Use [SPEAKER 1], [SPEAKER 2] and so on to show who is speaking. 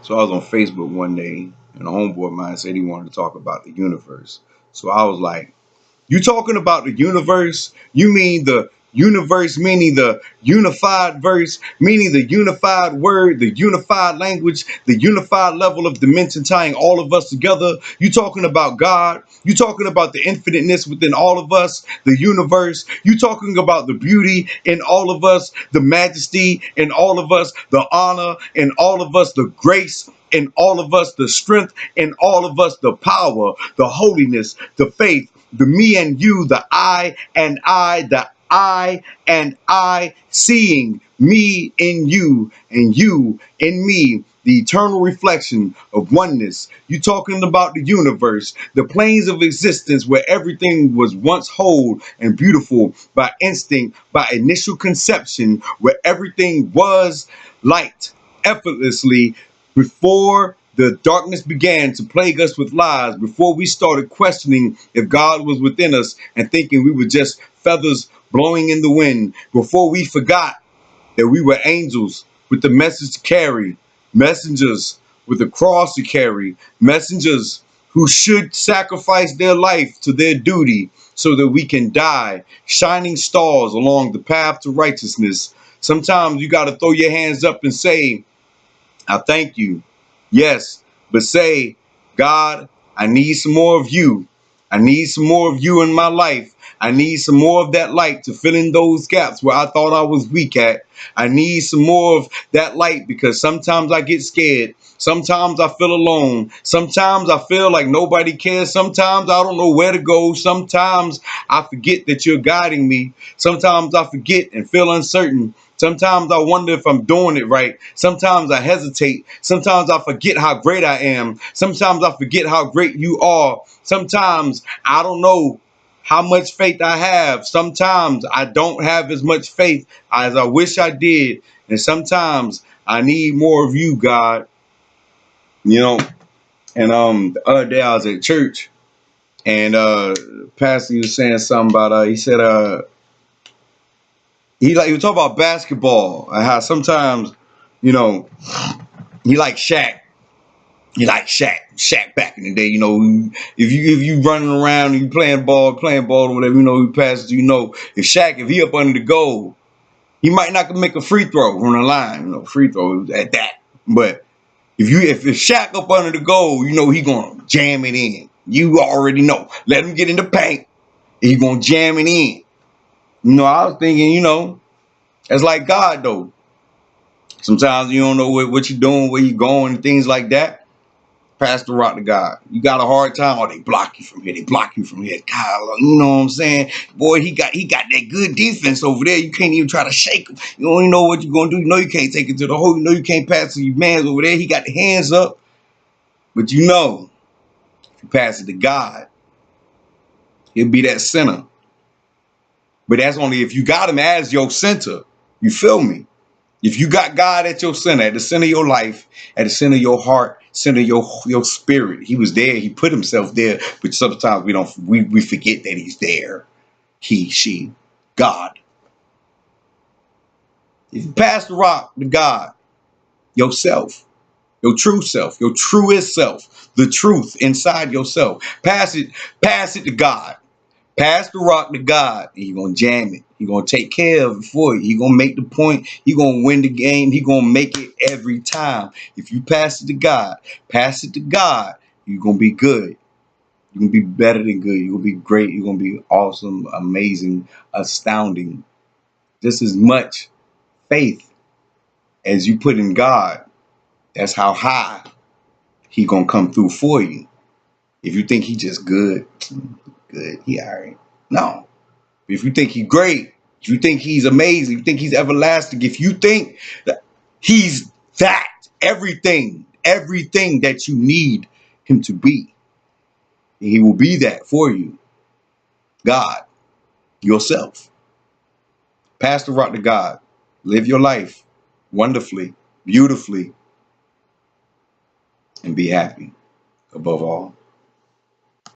[SPEAKER 1] So I was on Facebook one day, and a homeboy of mine said he wanted to talk about the universe. So I was like, "You talking about the universe? You mean the universe, meaning the unified verse, meaning the unified word, the unified language, the unified level of dimension tying all of us together? You talking about God? You talking about the infiniteness within all of us, the universe? You talking about the beauty in all of us, the majesty in all of us, the honor in all of us, the grace in all of us, the strength in all of us, the power, the holiness, the faith, the me and you, the I and I, seeing me in you and you in me, the eternal reflection of oneness. You talking about the universe, the planes of existence where everything was once whole and beautiful by instinct, by initial conception, where everything was light effortlessly before the darkness began to plague us with lies, before we started questioning if God was within us and thinking we were just feathers blowing in the wind, before we forgot that we were angels with the message to carry, messengers with a cross to carry, messengers who should sacrifice their life to their duty so that we can die, shining stars along the path to righteousness. Sometimes you got to throw your hands up and say, I thank you. Yes, but say, God, I need some more of you. I need some more of you in my life. I need some more of that light to fill in those gaps where I thought I was weak at. I need some more of that light because sometimes I get scared. Sometimes I feel alone. Sometimes I feel like nobody cares. Sometimes I don't know where to go. Sometimes I forget that you're guiding me. Sometimes I forget and feel uncertain. Sometimes I wonder if I'm doing it right. Sometimes I hesitate. Sometimes I forget how great I am. Sometimes I forget how great you are. Sometimes I don't know how much faith I have. Sometimes I don't have as much faith as I wish I did. And sometimes I need more of you, God. You know, and the other day I was at church and pastor was saying something about he said he was talking about basketball and how sometimes, you know, he like Shaq. He like Shaq. Shaq back in the day, you know, if you running around and you playing ball or whatever, you know, he passes, you know, if he up under the goal, he might not make a free throw from the line, you know, free throw at that. But if Shaq up under the goal, you know he gonna jam it in. You already know. Let him get in the paint. He gonna jam it in. You know, I was thinking, you know, it's like God though. Sometimes you don't know what you're doing, where you're going, and things like that. Pass the rock to God. You got a hard time, or they block you from here. They block you from here. God, you know what I'm saying? Boy, he got that good defense over there. You can't even try to shake him. You don't even know what you're gonna do. You know you can't take it to the hole. You know you can't pass to your man over there. He got the hands up. But you know, if you pass it to God, he'll be that center. But that's only if you got him as your center. You feel me? If you got God at your center, at the center of your life, at the center of your heart, center of your spirit, he was there. He put himself there. But sometimes we forget that he's there. He, she, God. If you pass the rock to God, yourself, your true self, your truest self, the truth inside yourself, pass it to God. Pass the rock to God. And He gonna jam it. He gonna take care of it for you. He gonna make the point. He gonna win the game. He gonna make it every time. If you pass it to God, you're gonna be good. You're gonna be better than good. You're gonna be great. You're gonna be awesome, amazing, astounding. Just as much faith as you put in God, that's how high He gonna come through for you. If you think He just good, He alright. No. If you think He's great, if you think He's amazing, if you think He's everlasting, if you think that He's that, everything that you need Him to be, He will be that for you. God, yourself. Pass the rock to God. Live your life wonderfully, beautifully, and be happy above all.